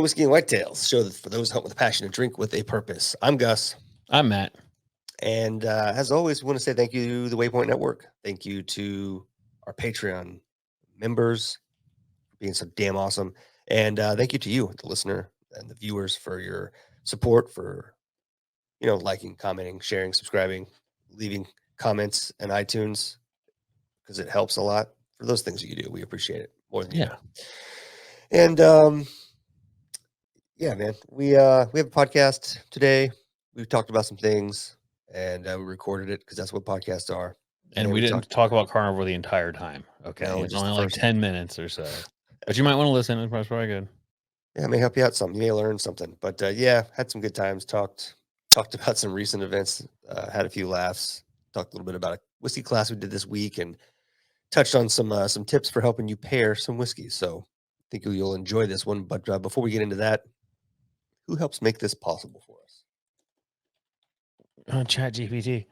Whiskey and Whitetails, show that for those hunt with a passion and drink with a purpose. I'm Gus. I'm Matt. And as always, we want to say thank you to the Waypoint Network. Thank you to our Patreon members for being so damn awesome. And thank you to you, the listener and the viewers, for your support, for, liking, commenting, sharing, subscribing, leaving comments and iTunes, because it helps a lot. For those things that you do, we appreciate it more than you know. And yeah, man, we have a podcast today. We've talked about some things, and we recorded it because that's what podcasts are. And we didn't talk about carnivore the entire time. Okay, No, it's just only the like 10 minutes or so. But you might want to listen. It's probably good. Yeah, it may help you out some. You may learn something. But yeah, had some good times. Talked about some recent events. Had a few laughs. Talked a little bit about a whiskey class we did this week, and touched on some tips for helping you pair some whiskeys. So I think you'll enjoy this one. But before we get into that, who helps make this possible for us? Chat GPT.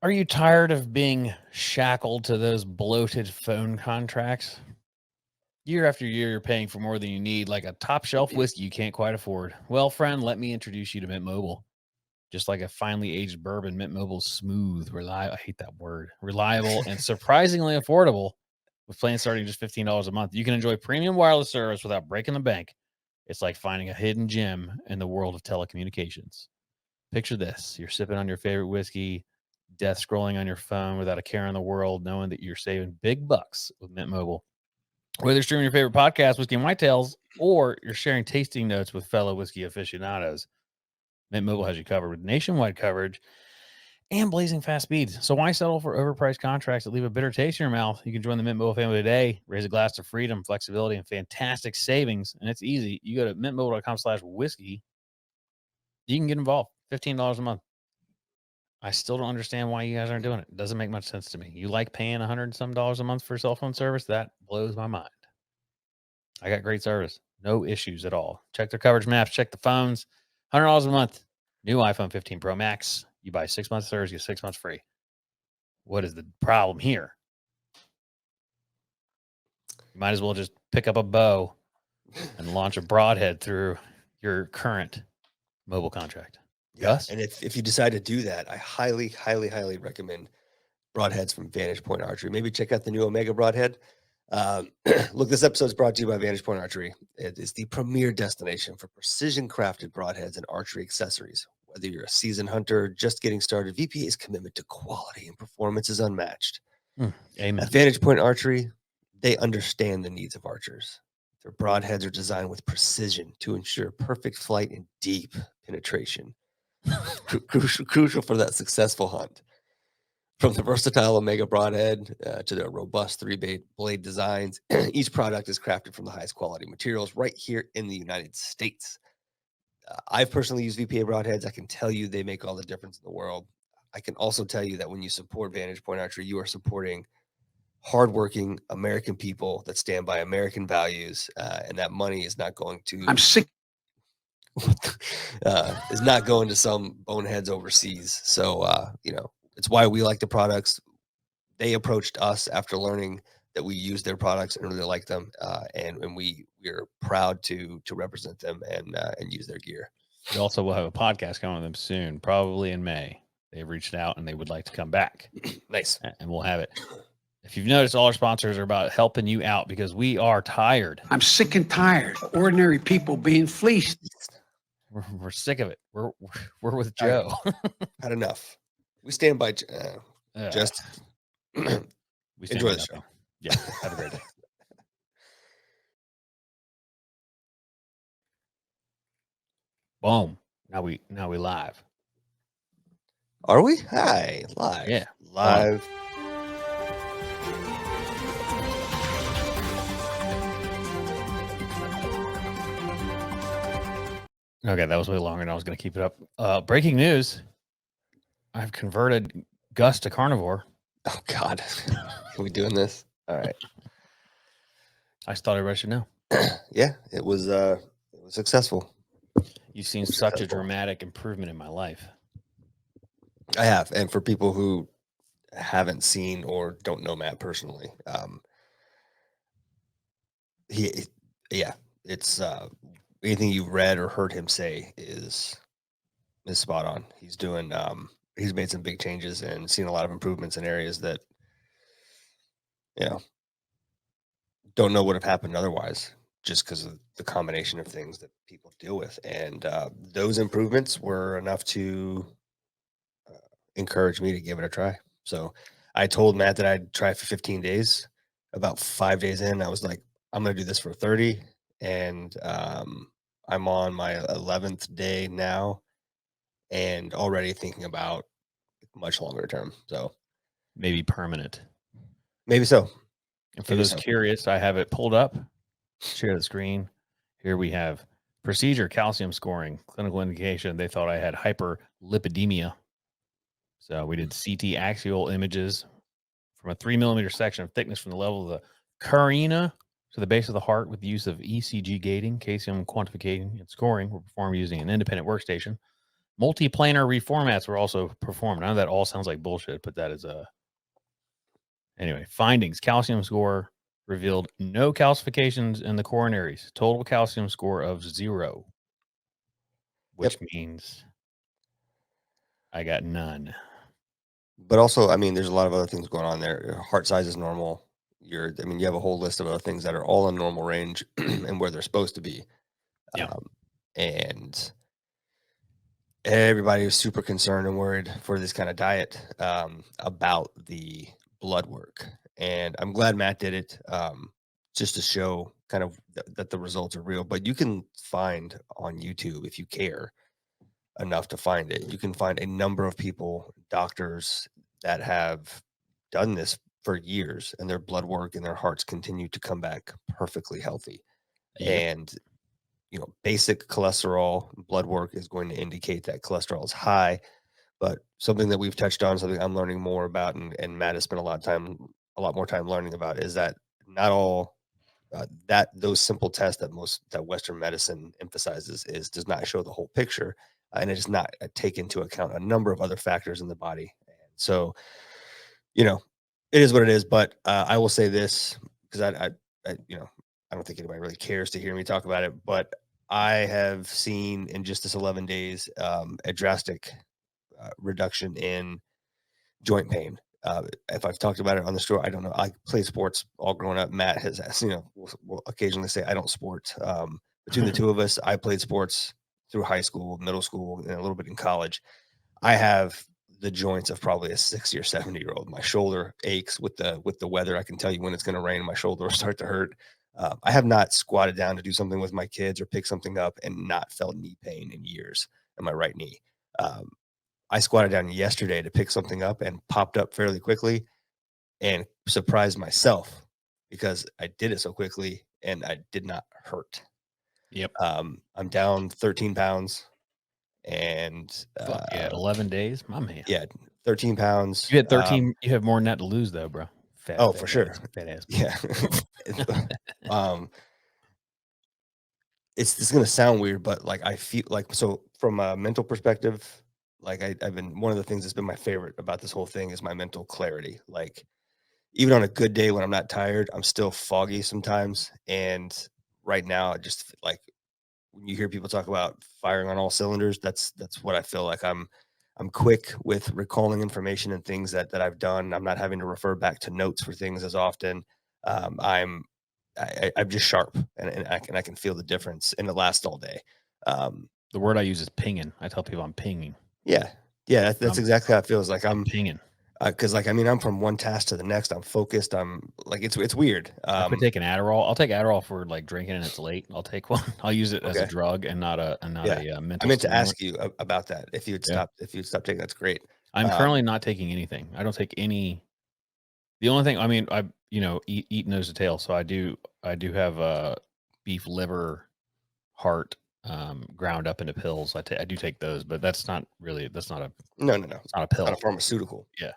Are you tired of being shackled to those bloated phone contracts? Year after year, you're paying for more than you need, like a top shelf whiskey you can't quite afford. Well, friend, let me introduce you to Mint Mobile. Just like a finely aged bourbon, Mint Mobile's smooth, reliable. I hate that word. Reliable and surprisingly affordable. With plans starting just $15 a month, you can enjoy premium wireless service without breaking the bank. It's like finding a hidden gem in the world of telecommunications. Picture this: you're sipping on your favorite whiskey, death scrolling on your phone without a care in the world, knowing that you're saving big bucks with Mint Mobile. Whether you're streaming your favorite podcast, Whiskey and Whitetails, or you're sharing tasting notes with fellow whiskey aficionados, Mint Mobile has you covered with nationwide coverage and blazing fast speeds. So why settle for overpriced contracts that leave a bitter taste in your mouth? You can join the Mint Mobile family today. Raise a glass to freedom, flexibility, and fantastic savings. And it's easy. You go to mintmobile.com/whiskey. You can get involved. $15 a month. I still don't understand why you guys aren't doing it. It doesn't make much sense to me. You like paying $100 and some a month for cell phone service? That blows my mind. I got great service. No issues at all. Check their coverage maps. Check the phones. $100 a month. New iPhone 15 Pro Max. You buy 6 months service, you get 6 months free. What is the problem here? You might as well just pick up a bow and launch a broadhead through your current mobile contract. Yes. And if you decide to do that, I highly, highly, highly recommend broadheads from Vantage Point Archery. Maybe check out the new Omega broadhead. Look, this episode is brought to you by Vantage Point Archery. It is the premier destination for precision crafted broadheads and archery accessories. Whether you're a seasoned hunter just getting started, VPA's commitment to quality and performance is unmatched. Amen. At Vantage Point Archery, they understand the needs of archers. Their broadheads are designed with precision to ensure perfect flight and deep penetration. Crucial for that successful hunt. From the versatile Omega broadhead to their robust 3-blade designs, each product is crafted from the highest quality materials right here in the United States. I've personally used VPA broadheads. I can tell you they make all the difference in the world. I can also tell you that when you support Vantage Point Archery, you are supporting hardworking American people that stand by American values, and that money is not going to... I'm sick. is not going to some boneheads overseas. So, it's why we like the products. They approached us after learning that we use their products and really like them, and we're proud to represent them and use their gear. We also will have a podcast coming on them soon, probably in May. They've reached out and they would like to come back. Nice. And we'll have it. If you've noticed, all our sponsors are about helping you out because we are tired. I'm sick and tired of ordinary people being fleeced. We're sick of it. We're with Joe. Had enough. We stand by. Just we enjoy the show. Yeah. Have a great day. Boom. Now we live. Are we? Hi, live. Yeah, live. Okay, that was way longer than I was going to keep it up. Breaking news. I've converted Gus to carnivore. Oh, God. Are we doing this? All right. I just thought everybody should know. Yeah, it was successful. You've seen such a dramatic improvement in my life. I have. And for people who haven't seen or don't know Matt personally, it's anything you've read or heard him say is spot on. He's made some big changes and seen a lot of improvements in areas that, you know, don't know would have happened otherwise, just because of the combination of things that people deal with. And those improvements were enough to encourage me to give it a try. So I told Matt that I'd try for 15 days. About 5 days in, I was like, I'm going to do this for 30. And I'm on my 11th day now and already thinking about much longer term. So Maybe permanent. maybe so. And for Maybe those so. curious, I have it pulled up. Share the screen. Here we have procedure calcium scoring, clinical indication. They thought I had hyperlipidemia. So we did CT axial images from a 3 millimeter section of thickness from the level of the carina to the base of the heart with the use of ECG gating, calcium quantification, and scoring were performed using an independent workstation. Multiplanar reformats were also performed. I know that all sounds like bullshit, but that is anyway. Findings: calcium score revealed no calcifications in the coronaries. Total calcium score of 0, which means I got none. But also, I mean, there's a lot of other things going on there. Your heart size is normal. You have a whole list of other things that are all in normal range and where they're supposed to be. Yeah. And everybody was super concerned and worried for this kind of diet about the blood work. And I'm glad Matt did it just to show kind of that the results are real. But you can find on YouTube, if you care enough to find it, you can find a number of people, doctors, that have done this for years, and their blood work and their hearts continue to come back perfectly healthy. Yep. And basic cholesterol blood work is going to indicate that cholesterol is high. But something that we've touched on, something I'm learning more about, and Matt has spent a lot more time learning about, is that not all those simple tests that Western medicine emphasizes does not show the whole picture, and it does not take into account a number of other factors in the body. And so, it is what it is. But I will say this, because I don't think anybody really cares to hear me talk about it, but I have seen in just this 11 days a drastic reduction in joint pain. If I've talked about it on the show, I don't know. I played sports all growing up. Matt has, will occasionally say I don't sport. Between the two of us, I played sports through high school, middle school, and a little bit in college. I have the joints of probably a 60 or 70-year-old. My shoulder aches with the weather. I can tell you when it's going to rain. My shoulder will start to hurt. I have not squatted down to do something with my kids or pick something up and not felt knee pain in years in my right knee. I squatted down yesterday to pick something up and popped up fairly quickly and surprised myself because I did it so quickly and I did not hurt. Yep. I'm down 13 pounds and Fuck yeah, 11 days, my man. yeah, 13 pounds. You had 13. You have more than that to lose, though, bro. For sure. Fat ass. Yeah. It's going to sound weird, but like I feel like, so from a mental perspective, like I've been, one of the things that's been my favorite about this whole thing is my mental clarity. Like even on a good day when I'm not tired, I'm still foggy sometimes. And right now, I just like when you hear people talk about firing on all cylinders, that's what I feel like. I'm quick with recalling information and things that I've done. I'm not having to refer back to notes for things as often. I'm just sharp and I can feel the difference, and it lasts all day. The word I use is pinging. I tell people I'm pinging. Yeah. That's exactly how it feels. Like I'm pinging. Because I'm from one task to the next. I'm focused. I'm like, it's weird. I quit taking Adderall. I'll take Adderall for like drinking and it's late. I'll take one. I'll use it as a drug and not a mental. I meant to ask you about that. If you'd stop taking, that's great. I'm currently not taking anything. I don't take any. The only thing, I mean, I eat nose to tail, so I do have beef liver, heart, ground up into pills. I do take those, but that's not a no. It's not a pill. Not a pharmaceutical. Yeah.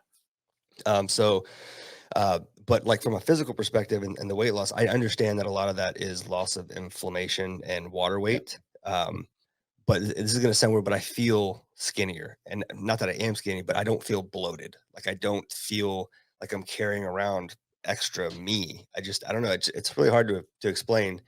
But like from a physical perspective and the weight loss, I understand that a lot of that is loss of inflammation and water weight. But this is going to sound weird, but I feel skinnier, and not that I am skinny, but I don't feel bloated. Like I don't feel like I'm carrying around extra me. I don't know. It's really hard to explain,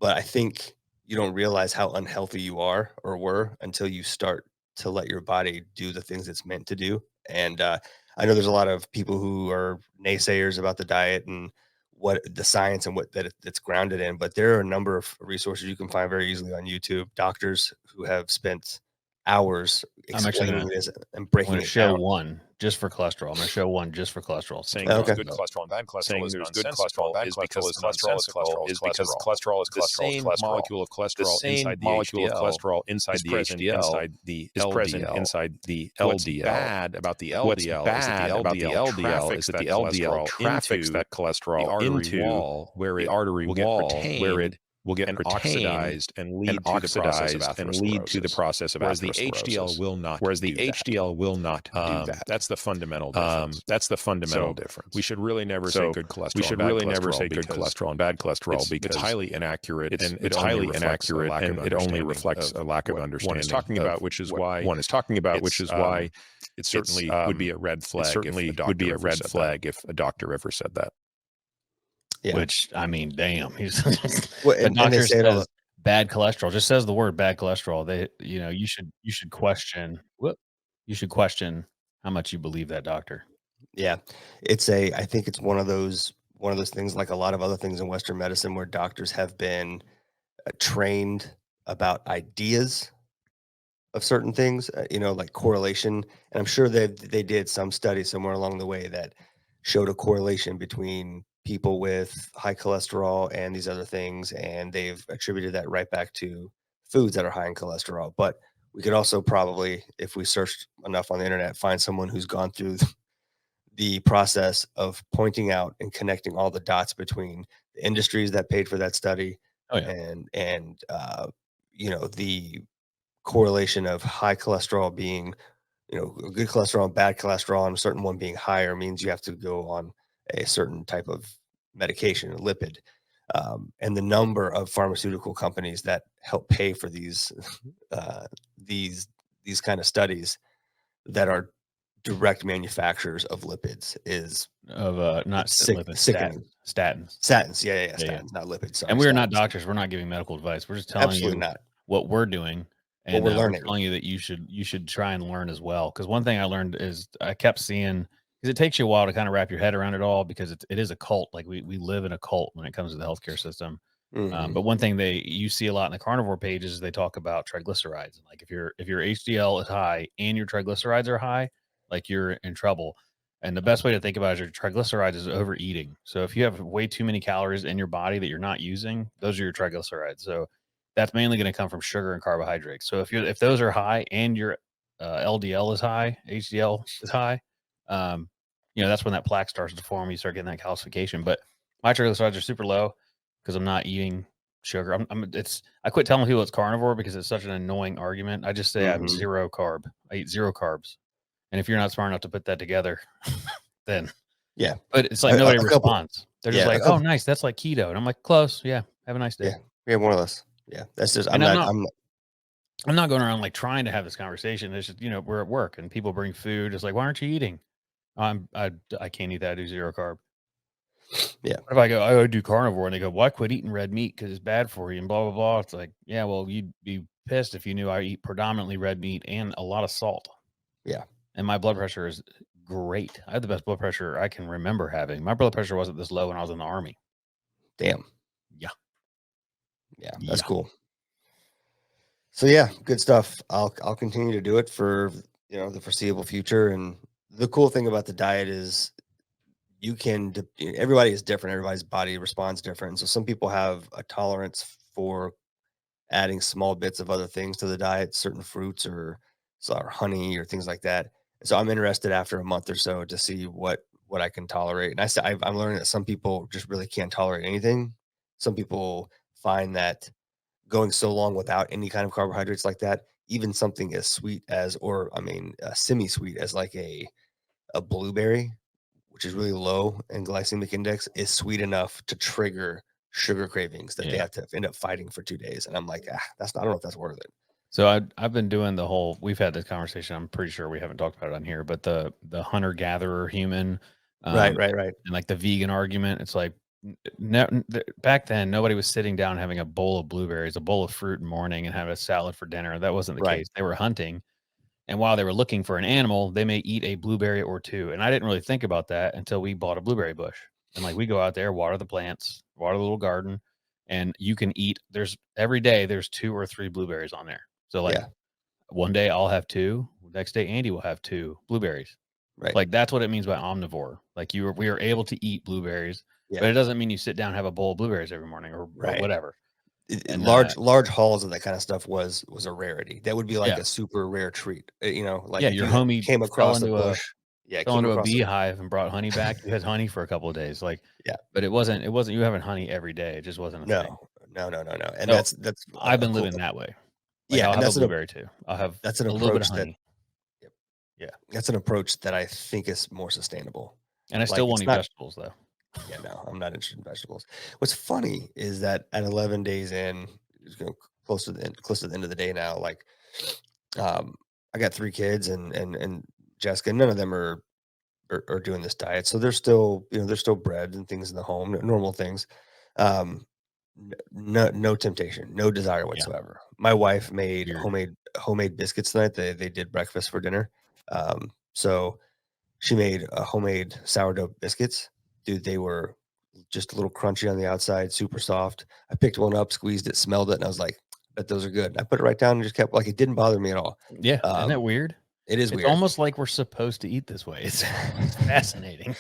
but I think you don't realize how unhealthy you are or were until you start to let your body do the things it's meant to do. And I know there's a lot of people who are naysayers about the diet and what the science and what it's grounded in, but there are a number of resources you can find very easily on YouTube. Doctors who have spent hours I'm actually explaining gonna this and I'm breaking gonna it show down. one just for cholesterol. I'm gonna show one just for cholesterol. Saying Oh, there's okay. good cholesterol and bad cholesterol is nonsensical is because cholesterol is cholesterol is the same molecule of cholesterol inside the HDL inside the HDL is present inside the LDL. What's bad about the LDL is that the LDL traffics that cholesterol into the artery wall where it will get oxidized and lead to the process of atherosclerosis. Whereas the HDL will not do that. That's the fundamental difference. We should really never say good cholesterol. We should really never say good cholesterol and bad cholesterol because it's highly inaccurate. It's highly inaccurate, and it only reflects a lack of understanding. One is talking about, which is why it certainly would be a red flag. It certainly would be a red flag if a doctor ever said that. Yeah. Which, I mean, damn, he's Well, the and they doctor say it all says bad cholesterol. Just says the word bad cholesterol. They, you should question. You should question how much you believe that doctor. Yeah, I think it's one of those things, like a lot of other things in Western medicine, where doctors have been trained about ideas of certain things, like correlation. And I'm sure they did some study somewhere along the way that showed a correlation between people with high cholesterol and these other things, and they've attributed that right back to foods that are high in cholesterol. But we could also probably, if we searched enough on the internet, find someone who's gone through the process of pointing out and connecting all the dots between the industries that paid for that study Oh yeah, and the correlation of high cholesterol being, good cholesterol and bad cholesterol, and a certain one being higher means you have to go on a certain type of medication, a lipid. And the number of pharmaceutical companies that help pay for these uh, these these kind of studies that are direct manufacturers of lipids is of not lipids, sickening. statins. Statins, yeah, Yeah, yeah. statins, not lipids. Sorry, And we're not statins. doctors. We're not giving medical advice. We're just telling Absolutely you not. what we're doing, What and we're we're learning. telling you that you should try and learn as well. Because one thing I learned is I kept seeing, because it takes you a while to kind of wrap your head around it all, because it is a cult. Like we live in a cult when it comes to the healthcare system. Mhm. But one thing you see a lot in the carnivore pages is they talk about triglycerides. And like if your HDL is high and your triglycerides are high, like you're in trouble. And the best way to think about it is your triglycerides is overeating. So if you have way too many calories in your body that you're not using, those are your triglycerides. So that's mainly going to come from sugar and carbohydrates. So if those are high and your LDL is high, HDL is high, that's when that plaque starts to form. You start getting that calcification. But my triglycerides are super low because I'm not eating sugar. I quit telling people it's carnivore because it's such an annoying argument. I just say I'm Mhm. zero carb. I eat zero carbs. And if you're not smart enough to put that together, then Yeah. but it's like A nobody couple responds. They're just yeah, a like, "Oh, couple nice. That's like keto." And I'm like, "Close. Yeah. Have a nice day." yeah. Yeah, more or less. Yeah. That's just And I'm not going around like trying to have this conversation. It's just, we're at work and people bring food. It's like, "Why aren't you eating?" I can't eat that. I do zero carb. Yeah. What if I go, I do carnivore, and they go, "Well, I quit eating red meat because it's bad for you," and blah, blah, blah. It's like, yeah, well, you'd be pissed if you knew I eat predominantly red meat and a lot of salt. Yeah. And my blood pressure is great. I have the best blood pressure I can remember having. My blood pressure wasn't this low when I was in the Army. Damn. Yeah. Yeah. That's Yeah. cool. So yeah, good stuff. I'll continue to do it for, the foreseeable future. And the cool thing about the diet is everybody is different. Everybody's body responds different. So some people have a tolerance for adding small bits of other things to the diet, certain fruits or honey or things like that. So I'm interested after a month or so to see what I can tolerate. And I'm learning that some people just really can't tolerate anything. Some people find that going so long without any kind of carbohydrates like that, even something as sweet as, semi-sweet as like a blueberry, which is really low in glycemic index, is sweet enough to trigger sugar cravings that they Yeah. have to end up fighting for 2 days. And I'm like, I don't know if that's worth it. So I've been doing we've had this conversation. I'm pretty sure we haven't talked about it on here, but the hunter gatherer human, Right. and like the vegan argument, it's like back then, nobody was sitting down having a bowl of blueberries, a bowl of fruit in the morning, and have a salad for dinner. That wasn't the Right. case. They were hunting, and while they were looking for an animal, they may eat a blueberry or two. And I didn't really think about that until we bought a blueberry bush. And like we go out there, water the plants, water the little garden, and you can eat. Every day there's 2 or 3 blueberries on there. So like Yeah. one day I'll have 2. Next day Andy will have 2 blueberries. Right. Like that's what it means by omnivore. Like we are able to eat blueberries, Yeah. but it doesn't mean you sit down and have a bowl of blueberries every morning or Right. whatever. And large hauls of that kind of stuff was a rarity. That would be like Yeah. a super rare treat. You know, like Yeah, if your you homie came across a fell bush. Yeah, into came a across beehive and brought honey back. You had honey for a couple of days. Like, Yeah. but it wasn't you having honey every day. It just wasn't a thing. No. And So, that's I've been cool living thing. that way. Like Yeah, I'll and have a that's blueberry too. I'll have that's an a little bit of approach that honey. Yeah. that's an approach that I think is more sustainable. And I still Like, won't it's eat not- vegetables though. Yeah, no, I'm not interested in vegetables. What's funny is that at 11 days in, close to the end of the day now, like, I got 3 kids and Jessica. None of them are doing this diet, so they're still there's still bread and things in the home, normal things. Um, no temptation, no desire whatsoever. My wife made Weird. homemade biscuits tonight. They did breakfast for dinner. So she made homemade sourdough biscuits. Dude, they were just a little crunchy on the outside, super soft. I picked one up, squeezed it, smelled it, and I was like, bet those are good. I put it right down and just kept like it didn't bother me at all. Yeah. Isn't that weird? It is It's weird. almost like we're supposed to eat this way. It's fascinating.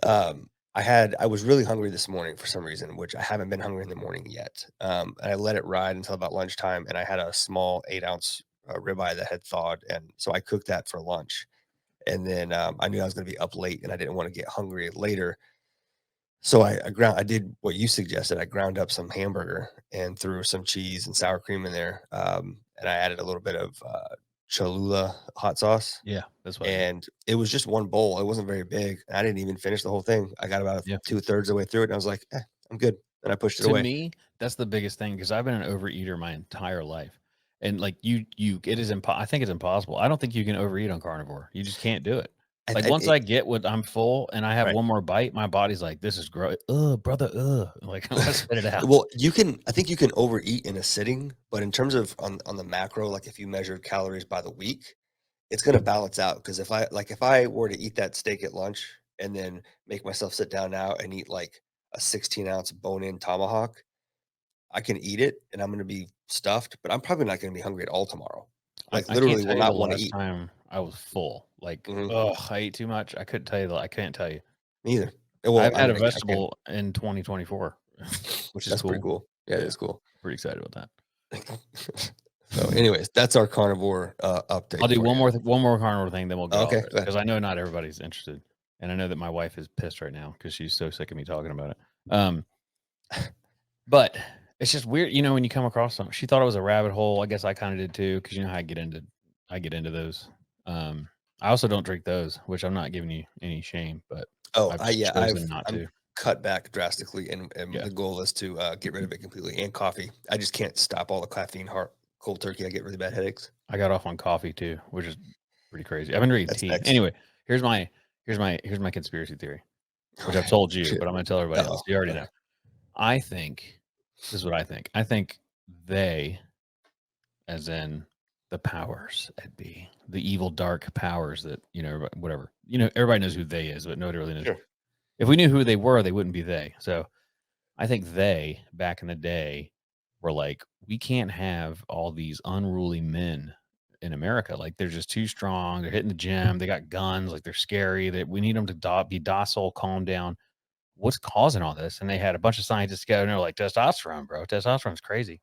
I was really hungry this morning for some reason, which I haven't been hungry in the morning yet. And I let it ride until about lunchtime, and I had a small 8-ounce ribeye that had thawed, and so I cooked that for lunch. And then I knew I was going to be up late, and I didn't want to get hungry later. So I did what you suggested. I ground up some hamburger and threw some cheese and sour cream in there, and I added a little bit of Cholula hot sauce. Yeah, that's what I did. And it was just one bowl. It wasn't very big. I didn't even finish the whole thing. I got about 2/3 of the way through it, and I was like, I'm good. And I pushed it away. To me, that's the biggest thing because I've been an overeater my entire life. And like it is I think it's impossible. I don't think you can overeat on carnivore. You just can't do it. Like once I get what I'm full and I have one more bite, my body's like, this is gross. Brother. Like I want to spit it out. Well, I think you can overeat in a sitting, but in terms of on the macro, like if you measured calories by the week, it's going to balance out. Because if I were to eat that steak at lunch and then make myself sit down now and eat like a 16-ounce bone-in tomahawk, I can eat it and I'm going to be stuffed, but I'm probably not going to be hungry at all tomorrow. Like literally will not want to eat. Time I was full. Like, I ate too much. I couldn't tell you. I can't tell you. Me either. Well, I've had a vegetable in 2024, which is cool. Pretty cool. Yeah, it's cool. Pretty excited about that. So, anyways, that's our carnivore update. I'll do one more carnivore thing, then we'll go. Okay, because I know not everybody's interested, and I know that my wife is pissed right now because she's so sick of me talking about it. But it's just weird, when you come across something. She thought it was a rabbit hole. I guess I kind of did too, because how I get into those. I also don't drink those, which I'm not giving you any shame, but I've cut back drastically, and the goal is to get rid of it completely. And coffee, I just can't stop all the caffeine. Cold turkey, I get really bad headaches. I got off on coffee too, which is pretty crazy. I've been drinking tea. Anyway, here's my conspiracy theory, which I've told you, but I'm going to tell everybody else. You already know. I think this is what I think. I think they, as in the powers that be, the evil dark powers that whatever everybody knows who they is, but nobody really knows. Sure. If we knew who they were, they wouldn't be they. So I think they back in the day were like, we can't have all these unruly men in America. Like they're just too strong. They're hitting the gym. They got guns. Like they're scary. That we need them to be docile, calm down. What's causing all this? And they had a bunch of scientists go and they're like, testosterone, bro. Testosterone's crazy.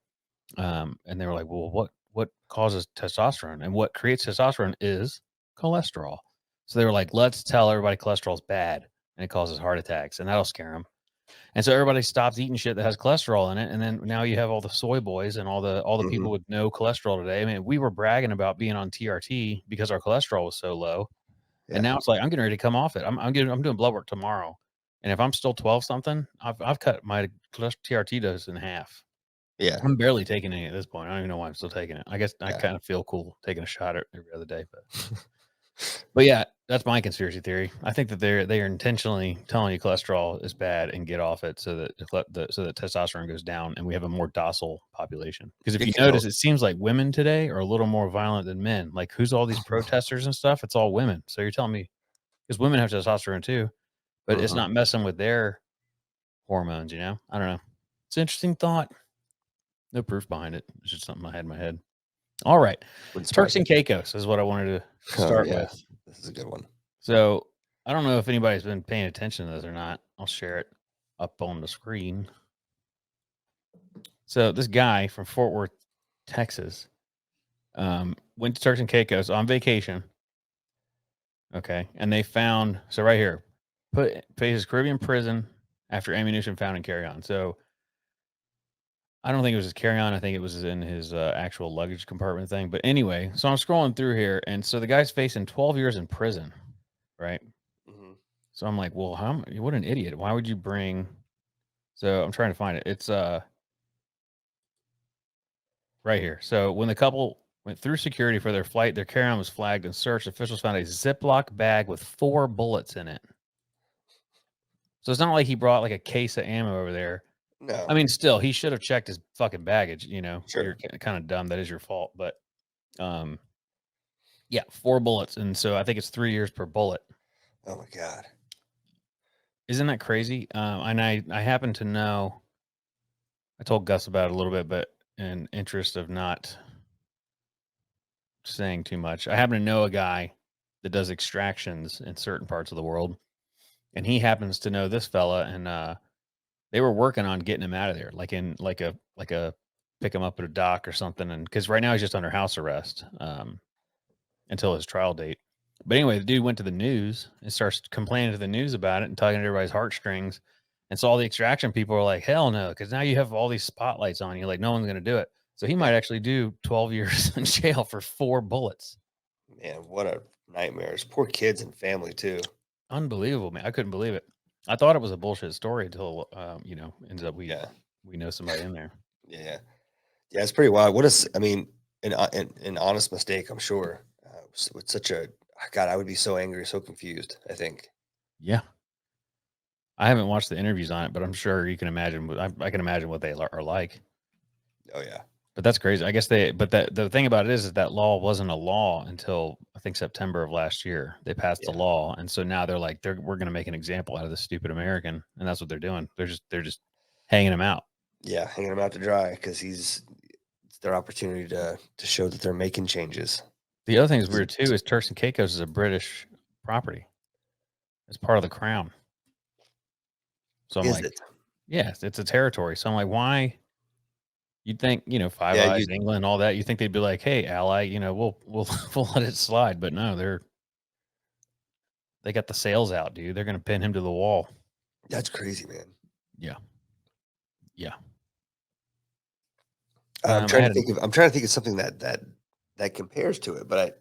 And they were like, well, what causes testosterone? And what creates testosterone is cholesterol. So they were like, let's tell everybody cholesterol's bad and it causes heart attacks, and that'll scare them. And so everybody stops eating shit that has cholesterol in it. And then now you have all the soy boys and all the people with no cholesterol today. I mean, we were bragging about being on TRT because our cholesterol was so low. Yeah. And now it's like, I'm getting ready to come off it. I'm doing blood work tomorrow. And if I'm still 12 something, I've cut my TRT dose in half. Yeah. I'm barely taking any at this point. I don't even know why I'm still taking it. I guess I kind of feel cool taking a shot every other day, but But yeah, that's my conspiracy theory. I think that they are intentionally telling you cholesterol is bad and get off it so that so that testosterone goes down and we have a more docile population. Because if you notice, it seems like women today are a little more violent than men. Like who's all these protesters and stuff? It's all women. So you're telling me because women have testosterone too, but it's not messing with their hormones. I don't know. It's an interesting thought. No proof behind it. It's just something I had in my head. All right, Turks and Caicos is what I wanted to start with. This is a good one. So I don't know if anybody's been paying attention to this or not. I'll share it up on the screen. So this guy from Fort Worth, Texas, went to Turks and Caicos on vacation. Okay, and they found right here, faces Caribbean prison after ammunition found in carry-on. So I don't think it was his carry-on. I think it was in his actual luggage compartment thing. But anyway, so I'm scrolling through here, and so the guy's facing 12 years in prison, right? So I'm like, well, what an idiot. Why would you bring... So I'm trying to find it. It's right here. So when the couple went through security for their flight, their carry-on was flagged and searched. Officials found a Ziploc bag with 4 bullets in it. So it's not like he brought like a case of ammo over there. No. I mean, still, he should have checked his fucking baggage, Sure. You're kind of dumb. That is your fault. But yeah, 4 bullets. And so I think it's 3 years per bullet. Oh my God. Isn't that crazy? And I happen to know, I told Gus about it a little bit, but in interest of not saying too much, I happen to know a guy that does extractions in certain parts of the world. And he happens to know this fella, and they were working on getting him out of there, like in like a pick him up at a dock or something. And because right now he's just under house arrest until his trial date. But anyway, the dude went to the news and starts complaining to the news about it and tugging at everybody's heartstrings. And so all the extraction people are like, hell no, because now you have all these spotlights on you. Like, no one's going to do it. So he might actually do 12 years in jail for 4 bullets. Man, what a nightmare. It's poor kids and family, too. Unbelievable, man. I couldn't believe it. I thought it was a bullshit story until, ends up we know somebody in there. Yeah. Yeah, it's pretty wild. An honest mistake, I'm sure. With such a... God, I would be so angry, so confused, I think. Yeah. I haven't watched the interviews on it, but I'm sure you can imagine. I can imagine what they are like. Oh, yeah. But that's crazy. I guess the thing about it is that law wasn't a law until I think September of last year. They passed the law. And so now they're like, we're going to make an example out of this stupid American. And that's what they're doing. They're just hanging him out. Yeah. Hanging him out to dry because it's their opportunity to show that they're making changes. The other thing is weird too, is Turks and Caicos is a British property. It's part of the crown. So I'm like, yes, it's a territory. So I'm like, why? You'd think, Five Eyes, England, all that. You think they'd be like, hey, ally, we'll let it slide. But no, they got the sails out, dude. They're gonna pin him to the wall. That's crazy, man. Yeah. Yeah. I'm trying to think of something that compares to it, but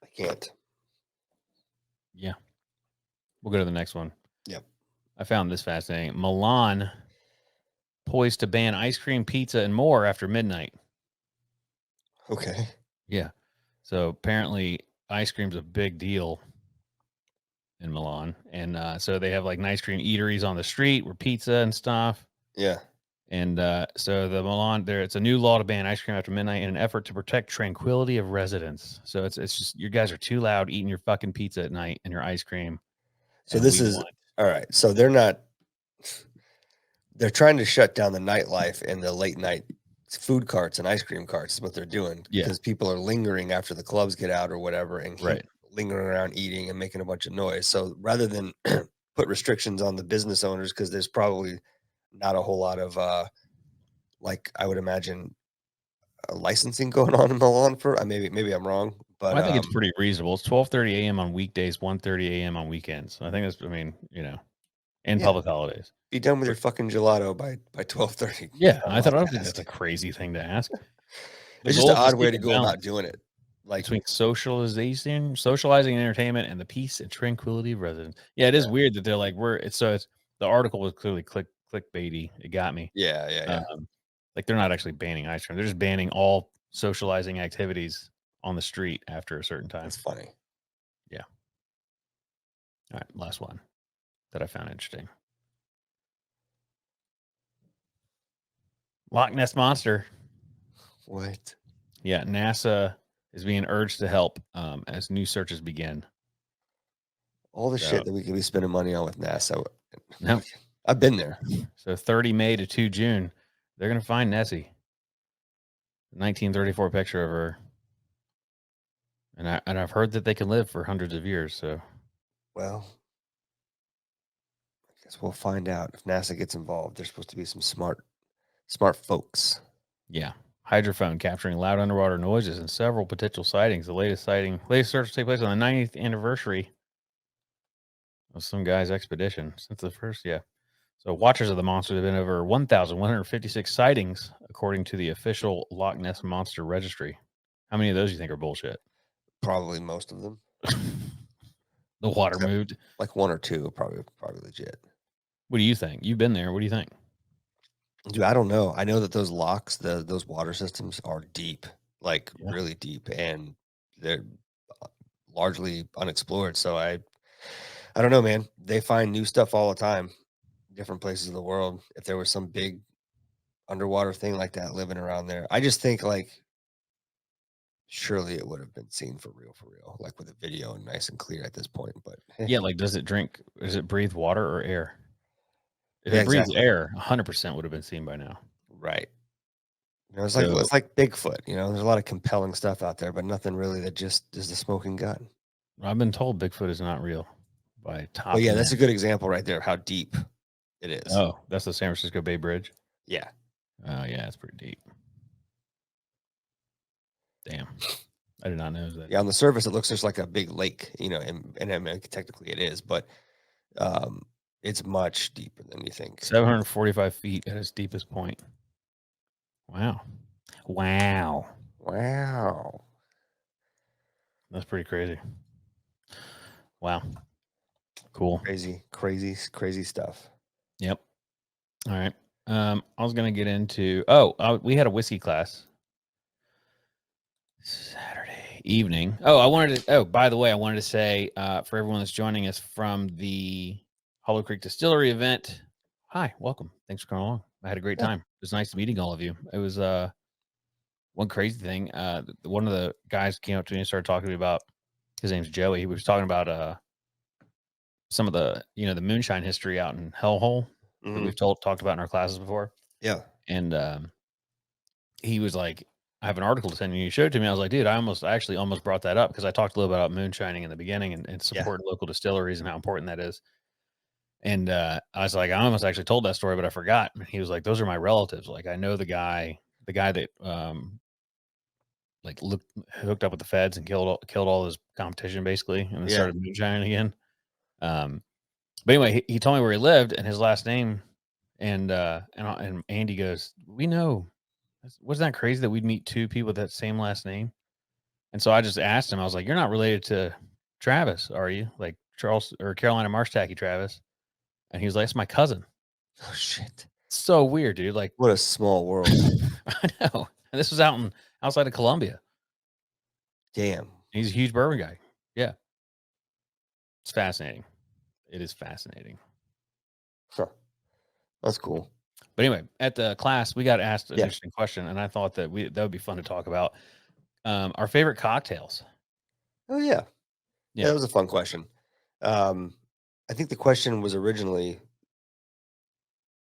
I can't. Yeah. We'll go to the next one. Yep. I found this fascinating. Milan poised to ban ice cream, pizza, and more after midnight. Okay. Yeah. So apparently ice cream's a big deal in Milan. And so they have like ice cream eateries on the street where pizza and stuff. Yeah. And so the Milan it's a new law to ban ice cream after midnight in an effort to protect tranquility of residents. So it's just, you guys are too loud eating your fucking pizza at night and your ice cream. So this is all right. So they're trying to shut down the nightlife and the late night food carts and ice cream carts is what they're doing because people are lingering after the clubs get out or whatever and lingering around eating and making a bunch of noise. So rather than put restrictions on the business owners, because there's probably not a whole lot of I would imagine licensing going on in Milan for maybe I'm wrong, but I think it's pretty reasonable. It's 12:30 a.m. on weekdays, 1:30 a.m. on weekends. I think that's, and public holidays. Be done with your fucking gelato by 12:30. Yeah, I don't think that's a crazy thing to ask. It's just an odd way to go about doing it. Like between socializing, and entertainment, and the peace and tranquility of residents. Yeah, it is weird that they're like the article was clearly clickbaity. It got me. Yeah. Like they're not actually banning ice cream. They're just banning all socializing activities on the street after a certain time. That's funny. Yeah. All right, last one that I found interesting. Loch Ness Monster. What? Yeah, NASA is being urged to help as new searches begin. All the shit that we could be spending money on with NASA. No. I've been there. So 30 May to 2 June, they're going to find Nessie. 1934 picture of her. And I've heard that they can live for hundreds of years. So, well, I guess we'll find out if NASA gets involved. There's supposed to be some smart folks. Yeah. Hydrophone capturing loud underwater noises and several potential sightings. The latest search will take place on the 90th anniversary of some guy's expedition since the first. Yeah. So watchers of the monster have been over 1,156 sightings, according to the official Loch Ness Monster Registry. How many of those do you think are bullshit? Probably most of them. The water moved. Like one or two, probably legit. What do you think? You've been there. What do you think? Dude, I don't know. I know that those locks, those water systems are deep, like really deep, and they're largely unexplored. So I don't know, man. They find new stuff all the time, different places of the world. If there was some big underwater thing like that living around there, I just think like surely it would have been seen for real, like with a video and nice and clear at this point. But yeah, like does it breathe water or air? If yeah, it breathes exactly. air, 100% would have been seen by now. Right. You know, it's like Bigfoot. You know, there's a lot of compelling stuff out there, but nothing really that just is the smoking gun. I've been told Bigfoot is not real by top. But yeah, that's a good example right there. How deep it is. Oh, that's the San Francisco Bay Bridge. Yeah. Oh yeah, it's pretty deep. Damn, I did not know that. Yeah, on the surface it looks just like a big lake. You know, and I mean, technically it is, but it's much deeper than you think. 745 feet at its deepest point. Wow. That's pretty crazy. Wow. Cool. Crazy stuff. Yep. All right. I was going to get into, we had a whiskey class Saturday evening. By the way, I wanted to say for everyone that's joining us from the Hollow Creek Distillery event, hi, welcome. Thanks for coming along. I had a great time. It was nice meeting all of you. It was one crazy thing. One of the guys came up to me and started talking to me about, his name's Joey. He was talking about some of the, the moonshine history out in Hellhole that we've talked about in our classes before. Yeah. And he was like, I have an article to send you. He showed it to me. I was like, dude, I actually almost brought that up because I talked a little bit about moonshining in the beginning and supporting local distilleries and how important that is. And I was like, I almost actually told that story, but I forgot. And he was like, those are my relatives. Like, I know the guy that hooked up with the feds and killed all his competition basically, and then started moonshining again. But anyway, he told me where he lived and his last name, and Andy goes, we know. Wasn't that crazy that we'd meet two people with that same last name? And so I just asked him, I was like, you're not related to Travis, are you? Like Charles or Carolina Marsh Tacky Travis? And he was like, it's my cousin. Oh shit. So weird, dude. Like, what a small world. I know. And this was outside of Columbia. Damn. He's a huge bourbon guy. Yeah. It's fascinating. It is fascinating. Huh. That's cool. But anyway, at the class, we got asked an interesting question, and I thought that would be fun to talk about. Our favorite cocktails. Oh yeah. That was a fun question. I think the question was originally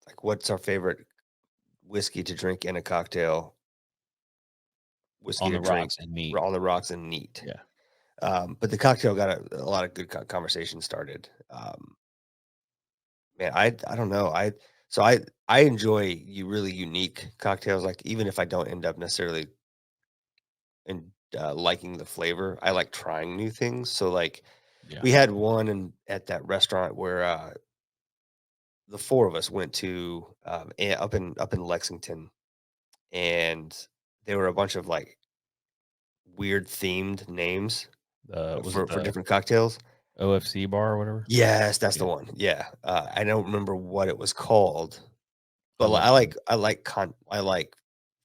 like, what's our favorite whiskey to drink in a cocktail? Whiskey on to the drink rocks and neat. On the rocks and neat. Yeah. But the cocktail got a lot of good conversation started. Man, I don't know. I enjoy really unique cocktails. Like even if I don't end up necessarily liking the flavor, I like trying new things. So like we had one at that restaurant where the four of us went to up in Lexington, and there were a bunch of like weird themed names for different cocktails. OFC bar or whatever. Yes, that's the one. Yeah, I don't remember what it was called, but I like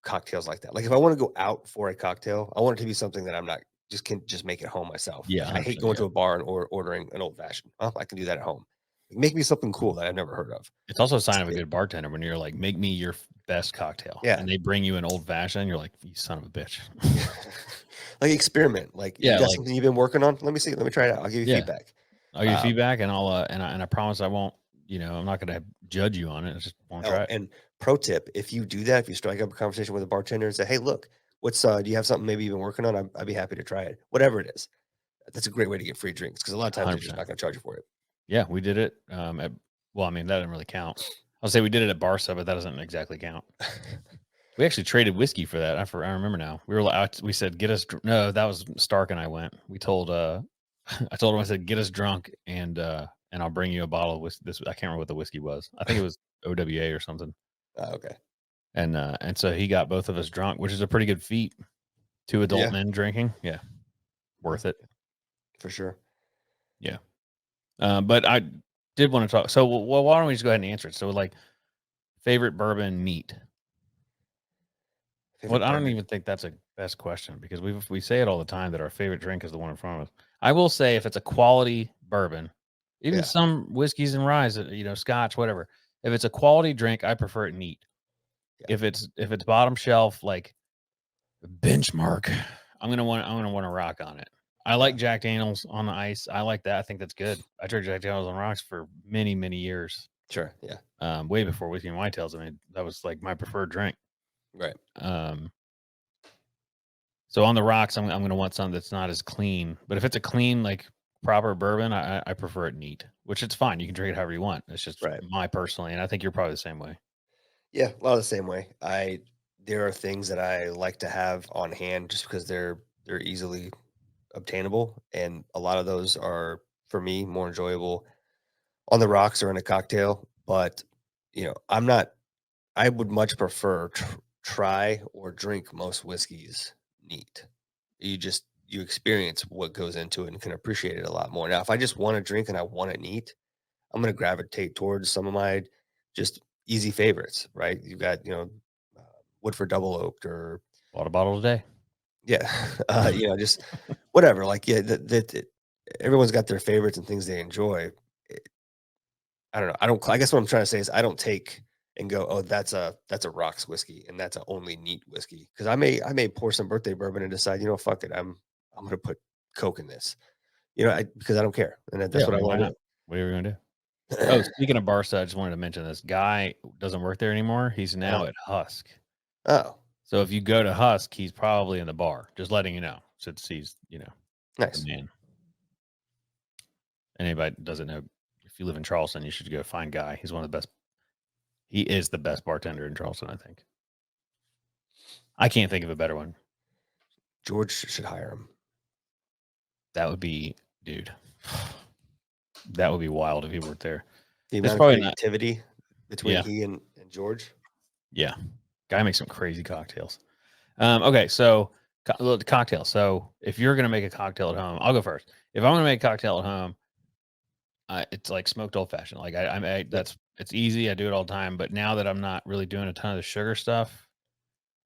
cocktails like that. Like if I want to go out for a cocktail, I want it to be something that I'm not can just make it home myself. Yeah, Like, I hate 100%, going yeah. to a bar and ordering an old fashioned. Well, I can do that at home. Make me something cool that I've never heard of. It's also a sign of a good bartender when you're like, make me your best cocktail. Yeah. And they bring you an old fashioned. You're like, you son of a bitch. Like experiment. Like, Yeah, you got like- something you've been working on? Let me see. Let me try it out. I'll give you Yeah. feedback. I'll give you feedback, and I'll and I promise I won't. I'm not going to judge you on it. I just won't try it. And pro tip: if you do that, if you strike up a conversation with a bartender and say, "Hey, look, what's do you have something maybe you've been working on? I'd be happy to try it. Whatever it is." That's a great way to get free drinks because a lot of times they're just 100%. not going to charge you for it. Yeah, we did it. Well, I mean, that didn't really count. I'll say we did it at Barca, but that doesn't exactly count. We actually traded whiskey for that. I remember now. We were out. We said, "Get us." No, that was Stark and I went. We told. I told him. I said, "Get us drunk, and I'll bring you a bottle of whiskey." I can't remember what the whiskey was. I think it was OWA or something. Okay. And so he got both of us drunk, which is a pretty good feat. 2 adult men drinking, yeah, worth it for sure. Yeah. But I did want to talk. So, well, why don't we just go ahead and answer it? So, like, favorite bourbon neat. Well, I don't even think that's a best question because we say it all the time that our favorite drink is the one in front of us. I will say if it's a quality bourbon, even some whiskeys and ryes, scotch, whatever. If it's a quality drink, I prefer it neat. Yeah. If it's bottom shelf, like benchmark, I'm gonna want to rock on it. I like Jack Daniels on the ice. I like that. I think that's good. I drank Jack Daniels on rocks for many, many years. Sure. Yeah. Way before whiskey and whitetails. I mean, that was like my preferred drink. Right. So on the rocks, I'm going to want something that's not as clean. But if it's a clean, like proper bourbon, I prefer it neat, which it's fine. You can drink it however you want. It's just my personally, and I think you're probably the same way. Yeah, a lot of the same way. There are things that I like to have on hand just because they're easily obtainable, and a lot of those are for me more enjoyable on the rocks or in a cocktail. But I would much prefer try or drink most whiskeys neat. You experience what goes into it and can appreciate it a lot more. Now, if I just want to drink and I want it neat, I'm going to gravitate towards some of my just easy favorites, right? You got, Woodford Double Oaked or bought a bottle today. Yeah. Just whatever. Like, everyone's got their favorites and things they enjoy. I don't know. I guess what I'm trying to say is I don't take and go, oh, that's a rocks whiskey and that's a only neat whiskey. Cause I may pour some birthday bourbon and decide, fuck it. I'm going to put Coke in this, because I don't care. And that's what I want to do. What are we going to do? Oh, speaking of Barca, I just wanted to mention this guy doesn't work there anymore. He's now at Husk. Oh, so if you go to Husk, he's probably in the bar. Just letting you know, since he's nice man. Anybody doesn't know, if you live in Charleston, you should go find Guy. He's one of the best. He is the best bartender in Charleston, I think. I can't think of a better one. George should hire him. That would be, dude. That would be wild if he worked there. The amount of creativity between he and George. Yeah. Guy makes some crazy cocktails. Okay, so cocktail. So if you're going to make a cocktail at home, I'll go first. If I'm going to make a cocktail at home, it's like smoked old fashioned. Like it's easy. I do it all the time. But now that I'm not really doing a ton of the sugar stuff,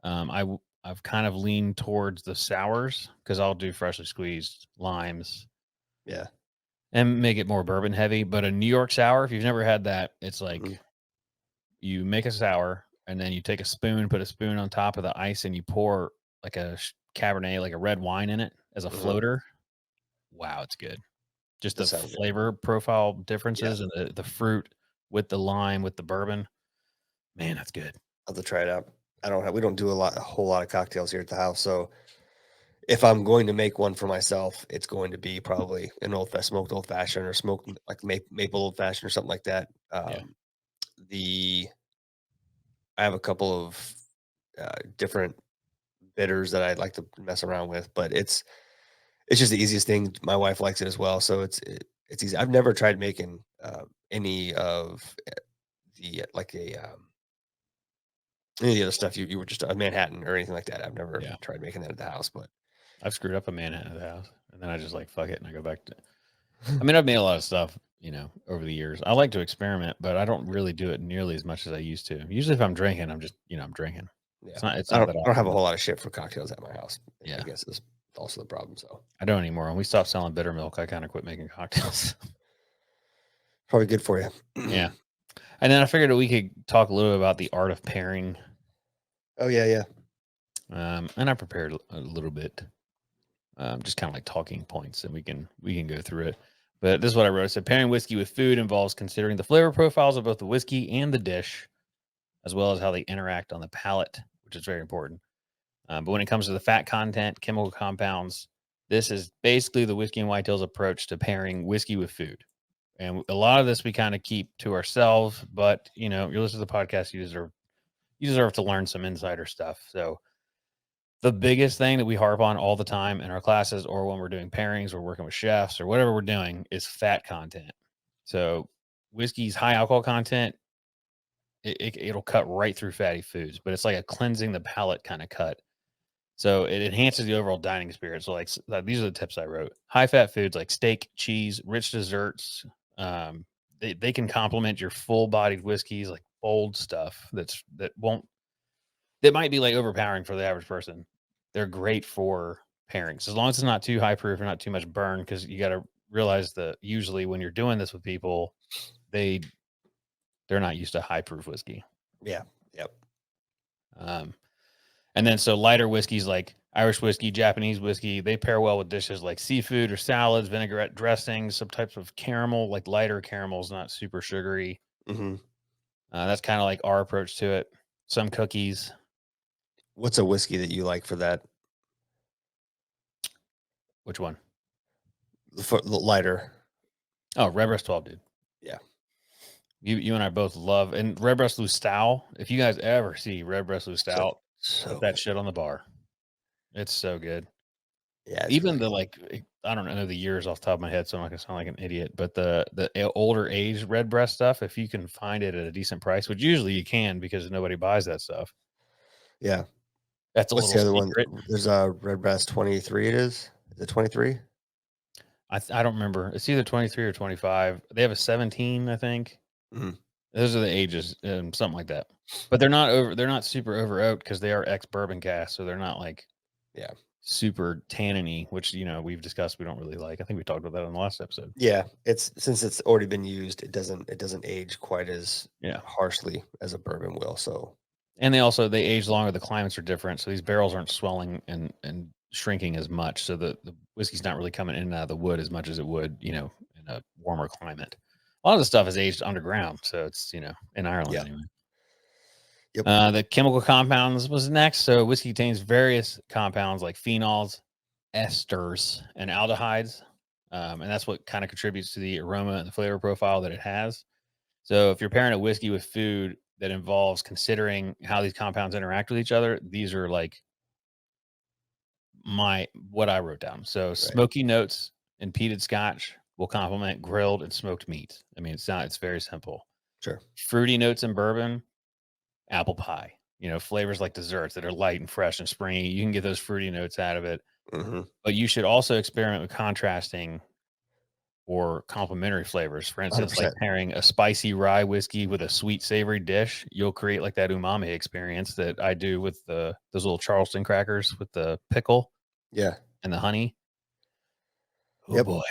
I've kind of leaned towards the sours because I'll do freshly squeezed limes. Yeah. And make it more bourbon heavy. But a New York sour, if you've never had that, it's like you make a sour and then you take a spoon, put a spoon on top of the ice, and you pour like a Cabernet, like a red wine in it as a floater. Wow, it's good. Just the flavor profile differences and the fruit with the lime, with the bourbon. Man, that's good. I'll have to try it out. We don't do a whole lot of cocktails here at the house. So if I'm going to make one for myself, it's going to be probably an smoked old fashioned or smoked like maple old fashioned or something like that. I have a couple of different bitters that I'd like to mess around with, but it's just the easiest thing. My wife likes it as well, so it's easy. I've never tried making any of the any of the other stuff you were just a Manhattan or anything like that. I've never tried making that at the house, but I've screwed up a Manhattan at the house, and then I just like fuck it, and I go back to. I mean, I've made a lot of stuff, over the years. I like to experiment, but I don't really do it nearly as much as I used to. Usually, if I'm drinking, I'm just, I'm drinking. Yeah, I don't have a whole lot of shit for cocktails at my house. Yeah, I guess is also the problem. So I don't anymore. When we stopped selling bitter milk, I kind of quit making cocktails. probably good for you. Yeah. And then I figured that we could talk a little bit about the art of pairing. Oh yeah. And I prepared a little bit, just kind of like talking points, and we can go through it. But this is what I wrote. It said pairing whiskey with food involves considering the flavor profiles of both the whiskey and the dish, as well as how they interact on the palate, which is very important. But when it comes to the fat content, chemical compounds, this is basically the Whiskey and Whitetails approach to pairing whiskey with food. And a lot of this we kind of keep to ourselves, but you listen to the podcast, you deserve to learn some insider stuff. So the biggest thing that we harp on all the time in our classes or when we're doing pairings or working with chefs or whatever we're doing is fat content. So whiskey's high alcohol content, it'll cut right through fatty foods, but it's like a cleansing the palate kind of cut. So it enhances the overall dining experience. So like these are the tips I wrote. High fat foods like steak, cheese, rich desserts. They can complement your full bodied whiskeys, like bold stuff that might be like overpowering for the average person. They're great for pairings as long as it's not too high proof or not too much burn, because you got to realize that usually when you're doing this with people, they're not used to high proof whiskey. Yeah. Yep. And then so lighter whiskeys like Irish whiskey, Japanese whiskey, they pair well with dishes like seafood or salads, vinaigrette dressings, some types of caramel, like lighter caramels, not super sugary. Mm-hmm. That's kind of like our approach to it. Some cookies. What's a whiskey that you like for that? Which one? For the lighter. Oh, Redbreast 12, dude. Yeah. You and I both love, and Redbreast Lustau. If you guys ever see Redbreast Lustau, put that shit on the bar. It's so good. Yeah. Even really I don't know the years off the top of my head, so I'm not gonna sound like an idiot. But the older age Redbreast stuff, if you can find it at a decent price, which usually you can because nobody buys that stuff. Yeah. That's What's the other secret. one? There's a Redbreast 23. Is it 23? I don't remember. It's either 23 or 25. They have a 17, I think. Mm-hmm. Those are the ages, something like that. But they're not super over oaked because they are ex bourbon cast, so they're not like super tanniny, which we've discussed we don't really like. I think we talked about that in the last episode. Yeah, since it's already been used, it doesn't age quite as harshly as a bourbon will. So, and they age longer. The climates are different, so these barrels aren't swelling and shrinking as much. So the whiskey's not really coming in and out of the wood as much as it would, in a warmer climate. A lot of the stuff is aged underground, so it's in Ireland anyway. Yep. The chemical compounds was next. So whiskey contains various compounds like phenols, esters, and aldehydes, and that's what kind of contributes to the aroma and the flavor profile that it has. So if you're pairing a whiskey with food that involves considering how these compounds interact with each other, these are like what I wrote down. So smoky notes in peated Scotch will complement grilled and smoked meat. I mean, it's very simple. Sure. Fruity notes in bourbon, apple pie, flavors like desserts that are light and fresh and springy. You can get those fruity notes out of it. Mm-hmm. But you should also experiment with contrasting or complementary flavors. For instance, 100%. Like pairing a spicy rye whiskey with a sweet savory dish, you'll create like that umami experience that I do with those little Charleston crackers with the pickle. Yeah. And the honey. Oh boy.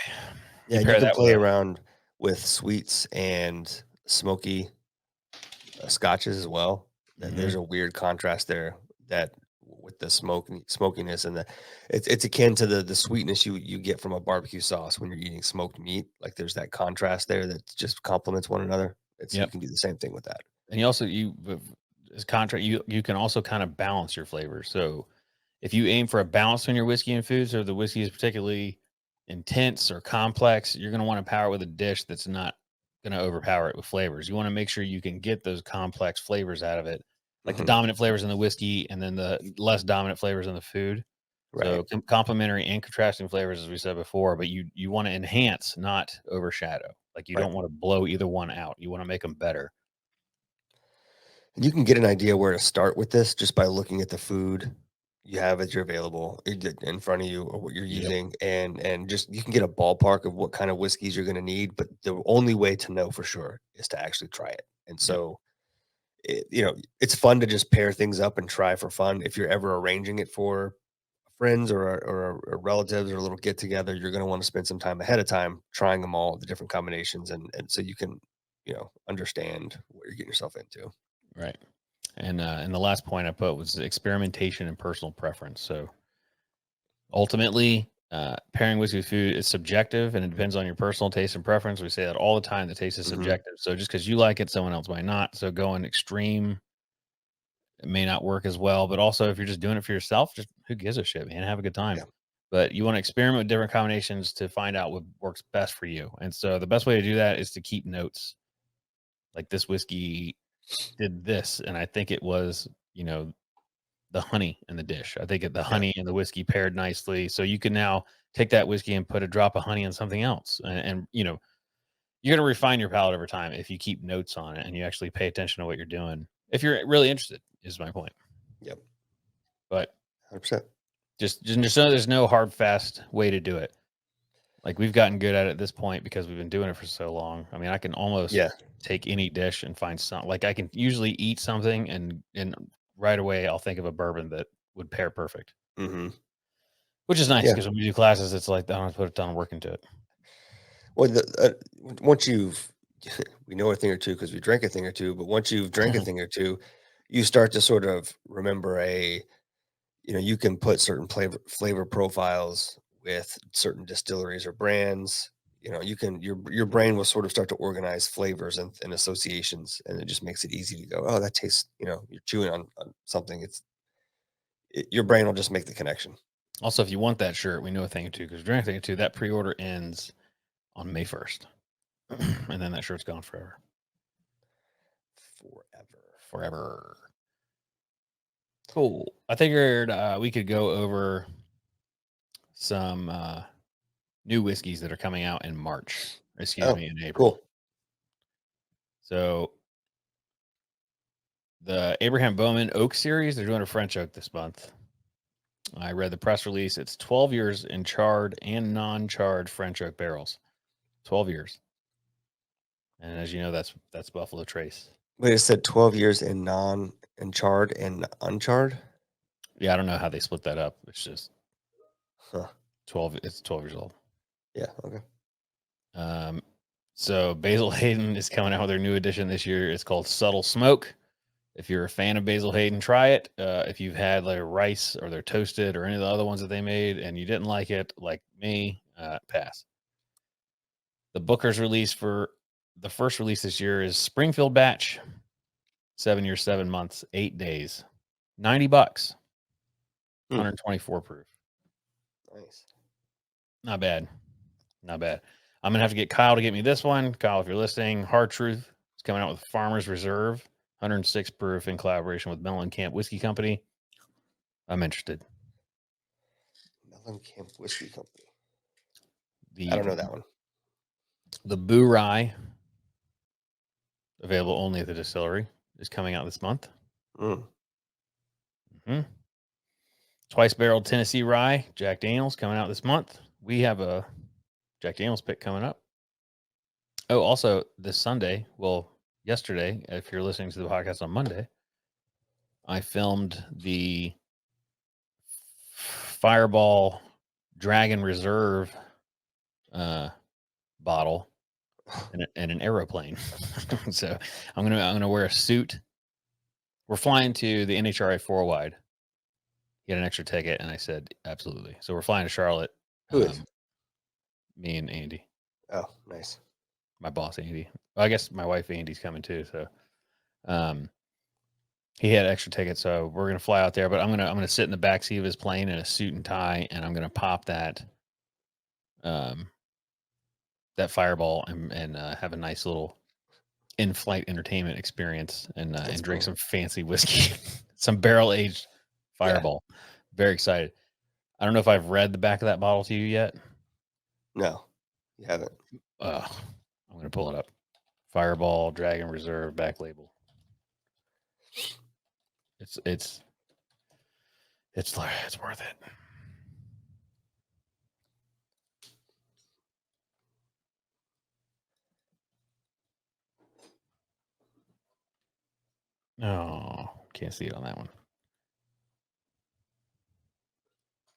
Yeah, you can play around with sweets and smoky scotches as well. Mm-hmm. There's a weird contrast there that with the smokiness and it's akin to the sweetness you get from a barbecue sauce when you're eating smoked meat. Like there's that contrast there that just complements one another. You can do the same thing with that. And you also as contrast you can also kind of balance your flavors. So if you aim for a balance in your whiskey and foods, or the whiskey is particularly intense or complex, you're going to want to power it with a dish that's not going to overpower it with flavors. You want to make sure you can get those complex flavors out of it, like the dominant flavors in the whiskey and then the less dominant flavors in the food. Right. So complementary and contrasting flavors, as we said before, but you want to enhance, not overshadow. Like you don't want to blow either one out. You want to make them better. And you can get an idea where to start with this just by looking at the food you have as you're available in front of you or what you're using, and just you can get a ballpark of what kind of whiskeys you're going to need, but the only way to know for sure is to actually try it. And so it's fun to just pair things up and try for fun. If you're ever arranging it for friends or relatives or a little get together, you're going to want to spend some time ahead of time trying them all, the different combinations, and so you can, understand what you're getting yourself into. Right. And the last point I put was experimentation and personal preference. So ultimately, pairing whiskey with food is subjective and it depends on your personal taste and preference. We say that all the time. The taste is subjective. So just because you like it, someone else might not. So going extreme, it may not work as well. But also, if you're just doing it for yourself, just who gives a shit, man? Have a good time. Yeah. But you want to experiment with different combinations to find out what works best for you. And so the best way to do that is to keep notes. Like this whiskey did this, and I think it was, the honey in the dish. I think the honey and the whiskey paired nicely. So you can now take that whiskey and put a drop of honey in something else. And you're going to refine your palate over time if you keep notes on it and you actually pay attention to what you're doing. If you're really interested, is my point. Yep. But 100%. just there's no hard, fast way to do it. Like we've gotten good at it at this point because we've been doing it for so long. I mean, I can almost take any dish and find something. Like I can usually eat something and right away I'll think of a bourbon that would pair perfect. Mm-hmm. Which is nice because when we do classes, it's like I don't have to put a ton of work into it. Well, once we know a thing or two because we drank a thing or two, but once you've drank a thing or two, you start to sort of remember you can put certain flavor profiles with certain distilleries or brands. Your brain will sort of start to organize flavors and associations, and it just makes it easy to go, oh, that tastes, you're chewing on something. Your brain will just make the connection. Also, if you want that shirt, we know a thing or two because drank a thing or two. That pre-order ends on May 1st, and then that shirt's gone forever. Forever. Cool. I figured we could go over some new whiskeys that are coming out in March. In April. Cool. So the Abraham Bowman Oak Series, they're doing a French oak this month. I read the press release. It's 12 years in charred and non-charred French oak barrels. 12 years. And as you know, that's Buffalo Trace. Wait, it said 12 years in charred and uncharred? Yeah, I don't know how they split that up. It's just 12. It's 12 years old. Yeah, okay. So Basil Hayden is coming out with their new edition this year. It's called Subtle Smoke. If you're a fan of Basil Hayden, try it. If you've had like rice or their toasted or any of the other ones that they made and you didn't like it, like me, pass. The Booker's release for the first release this year is Springfield Batch. 7 years, 7 months, 8 days, $90, 124 proof. Nice. Not bad. I'm gonna have to get Kyle to get me this one. Kyle, if you're listening, Hard Truth is coming out with Farmer's Reserve, 106 proof in collaboration with Mellencamp Whiskey Company. I'm interested. Mellencamp Whiskey Company. I don't know that one. The Boo Rye, available only at the distillery, is coming out this month. Twice barreled Tennessee Rye, Jack Daniels, coming out this month. We have a Jack Daniels pick coming up. Oh, also this Sunday, yesterday, if you're listening to the podcast on Monday, I filmed the Fireball Dragon Reserve bottle and an aeroplane. So I'm gonna wear a suit. We're flying to the NHRA 4 wide. Get an extra ticket, and I said absolutely. So we're flying to Charlotte. Who is? Me and Andy. Oh, nice. My boss Andy. Well, I guess my wife Andy's coming too. So, he had extra tickets, so we're gonna fly out there. But I'm gonna sit in the back seat of his plane in a suit and tie, and I'm gonna pop that Fireball and have a nice little in-flight entertainment experience and drink some fancy whiskey, some barrel-aged Fireball. Yeah. Very excited. I don't know if I've read the back of that bottle to you yet. No, you haven't. I'm gonna pull it up. Fireball Dragon Reserve back label. It's worth it. No, can't see it on that one.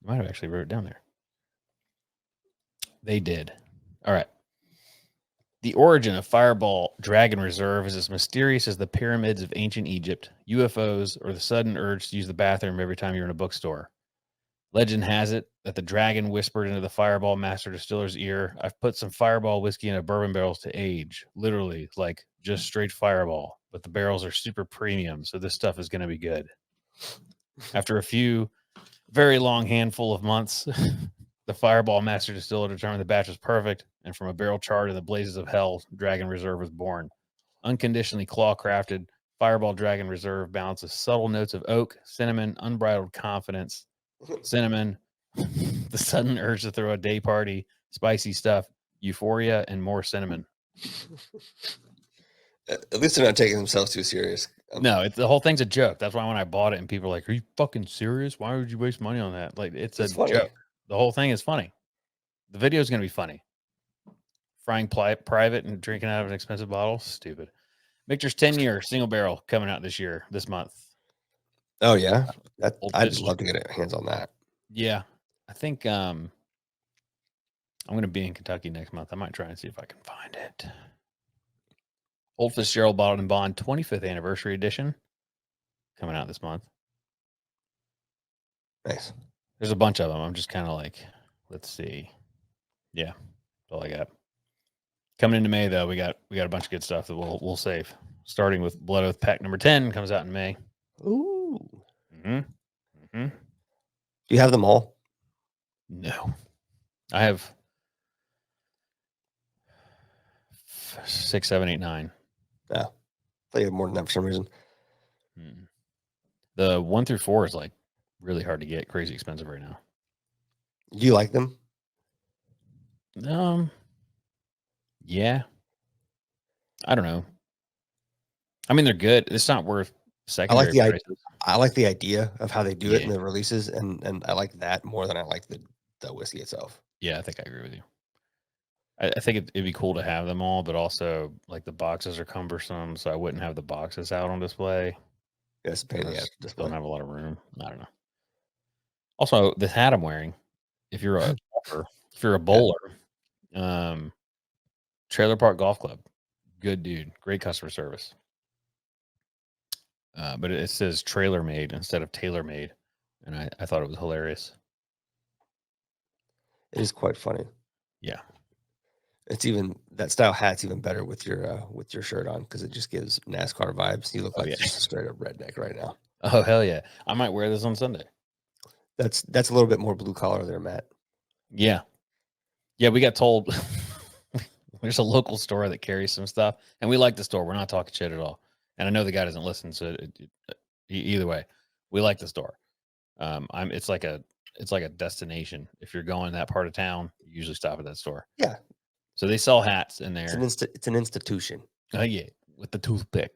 I might have actually wrote it down there. They did. All right. The origin of Fireball Dragon Reserve is as mysterious as the pyramids of ancient Egypt, UFOs, or the sudden urge to use the bathroom every time you're in a bookstore. Legend has it that the dragon whispered into the Fireball Master Distiller's ear, "I've put some Fireball whiskey in a bourbon barrels to age." Literally, like just straight Fireball. But the barrels are super premium, so this stuff is going to be good. After a few very long handful of months, the Fireball Master Distiller determined the batch was perfect, and from a barrel charred in the blazes of hell, Dragon Reserve was born. Unconditionally claw-crafted, Fireball Dragon Reserve balances subtle notes of oak, cinnamon, unbridled confidence, cinnamon, the sudden urge to throw a day party, spicy stuff, euphoria, and more cinnamon. At least they're not taking themselves too serious. No, the whole thing's a joke. That's why when I bought it and people are like, "Are you fucking serious? Why would you waste money on that?" Like, it's a funny. joke. The whole thing is funny. The video is going to be funny. Frying private and drinking out of an expensive bottle. Stupid. Victor's 10-year single barrel coming out this month. Oh, yeah? I'd District. love to get hands on that. Yeah. I think I'm going to be in Kentucky next month. I might try and see if I can find it. Old Fitzgerald Bottled and Bond 25th Anniversary Edition coming out this month. Nice. There's a bunch of them. I'm just kind of like, let's see. Yeah, that's all I got. Coming into May, though, we got a bunch of good stuff that we'll save. Starting with Blood Oath Pack number 10 comes out in May. Ooh. Mm-hmm. Mm-hmm. Do you have them all? No. I have 6, 7, 8, 9. No. I thought you had more than that for some reason. The 1 through 4 is like really hard to get, crazy expensive right now. Do you like them? Yeah. I don't know. I mean, they're good. It's not worth secondary prices. I like the idea of how they do it in the releases, and I like that more than I like the whiskey itself. Yeah, I think I agree with you. I think it'd be cool to have them all, but also like the boxes are cumbersome, so I wouldn't have the boxes out on display. Yes, don't have a lot of room. I don't know. Also, this hat I'm wearing, if you're a bowler, Trailer Park Golf Club, good dude, great customer service. But it says trailer made instead of tailor made, and I thought it was hilarious. It is quite funny. Yeah. It's even that style hat's even better with your shirt on because it just gives NASCAR vibes. You look like just a straight up redneck right now. Oh hell yeah! I might wear this on Sunday. That's a little bit more blue collar there, Matt. Yeah, yeah. We got told there's a local store that carries some stuff, and we like the store. We're not talking shit at all. And I know the guy doesn't listen, so either way, we like the store. It's like a destination. If you're going that part of town, you usually stop at that store. Yeah. So they sell hats in there. It's an institution. Yeah, with the toothpick.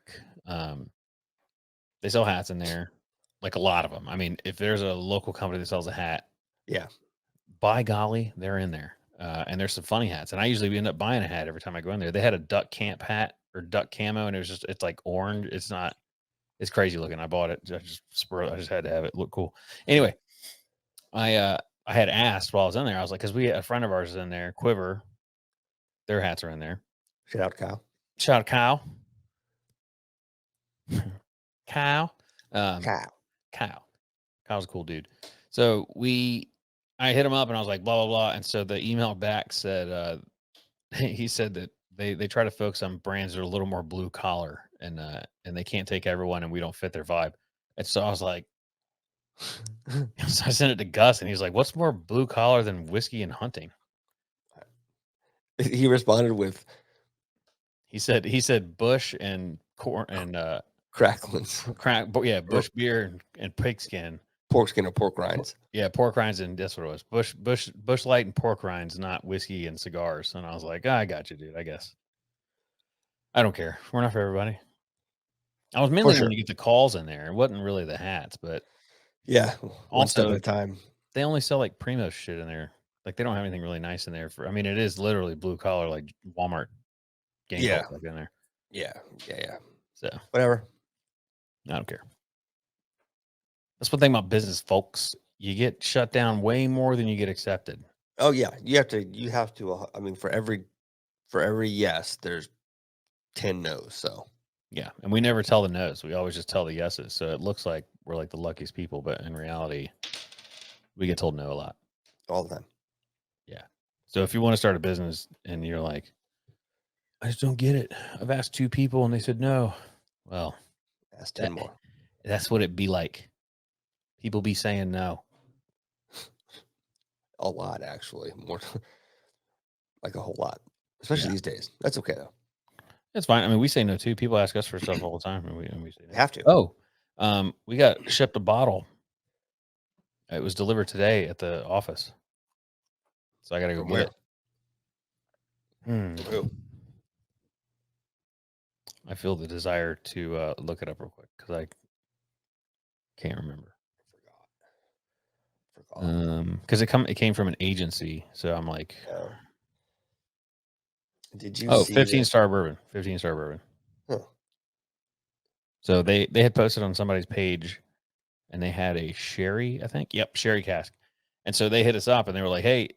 They sell hats in there, like a lot of them. I mean, if there's a local company that sells a hat, yeah, by golly, they're in there. And there's some funny hats. And I usually end up buying a hat every time I go in there. They had a duck camp hat or duck camo, and it's like orange. It's crazy looking. I bought it. I just had to have it look cool. Anyway, I had asked while I was in there. I was like, because a friend of ours is in there, Quiver. Their hats are in there. Shout out Kyle. Shout out Kyle. Kyle's a cool dude. So I hit him up and I was like, blah, blah, blah. And so the email back said, he said that they try to focus on brands that are a little more blue collar and they can't take everyone and we don't fit their vibe. And so I was like, so I sent it to Gus and he's like, what's more blue collar than whiskey and hunting? He responded with, he said Bush and corn and cracklins. Bush beer and pigskin. Pork skin or pork rinds. Yeah, pork rinds, and that's what it was. Bush Light and pork rinds, not whiskey and cigars. And I was like, I got you, dude. I guess. I don't care. We're not for everybody. I was mainly when you get the calls in there. It wasn't really the hats, but yeah. One step also at a time. They only sell like primo shit in there. Like they don't have anything really nice in there. I mean, it is literally blue collar, like Walmart game in there. Yeah. So whatever. I don't care. That's one thing about business, folks. you get shut down way more than you get accepted. Oh yeah, you have to. I mean, for every yes, there's 10 no's. So Yeah, and we never tell the no's. We always just tell the yeses. So it looks like we're like the luckiest people, but in reality, we get told no a lot. all the time. Yeah. So if you want to start a business and you're like, I just don't get it. I've asked 2 people and they said no. Well, Ask 10 more. that's what it'd be like. People be saying no. A lot, actually, more like a whole lot, especially these days. That's okay though. It's fine. I mean, we say no too. People ask us for stuff all the time, and we say no. You have to. Oh, we got shipped a bottle. It was delivered today at the office, so I got to go From get where? it. Who? I feel the desire to look it up real quick because I can't remember. Forgot. Because it came from an agency, so I'm like, did you? Oh, see 15-star bourbon. 15-star bourbon. Huh. So they had posted on somebody's page, and they had a sherry, I think. Yep, sherry cask. And so they hit us up, and they were like, "Hey,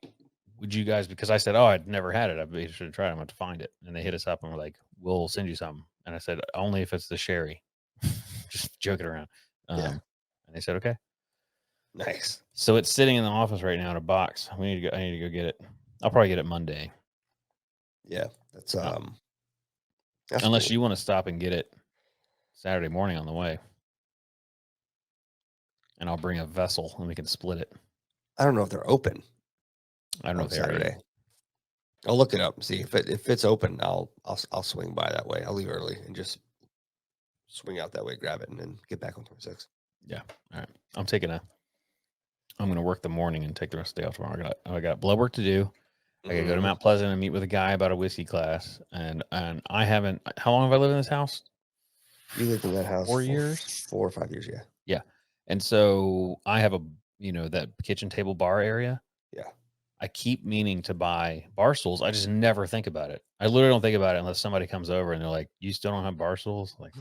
would you guys?" Because I said, "Oh, I'd never had it. I'd be interested to try it. I'm going to find it." And they hit us up and were like, "We'll send you some." And I said, "Only if it's the sherry." Just joking around. And they said, "Okay." Nice. So it's sitting in the office right now in a box. I need to go get it. I'll probably get it Monday. Yeah, that's unless cool. you want to stop and get it Saturday morning on the way. And I'll bring a vessel and we can split it. I don't know if they're open. I don't know if they are Saturday. either. I'll look it up and see if it's open. I'll swing by that way. I'll leave early and just swing out that way, grab it, and then get back on 26. Yeah. All right. I'm going to work the morning and take the rest of the day off tomorrow. I got blood work to do. I got to go to Mount Pleasant and meet with a guy about a whiskey class. And I haven't. How long have I lived in this house? You lived in that house 4 years, 4 or 5 years, yeah. Yeah. And so I have that kitchen table bar area. Yeah. I keep meaning to buy bar stools. I just never think about it. I literally don't think about it unless somebody comes over and they're like, "You still don't have bar stools?" Like,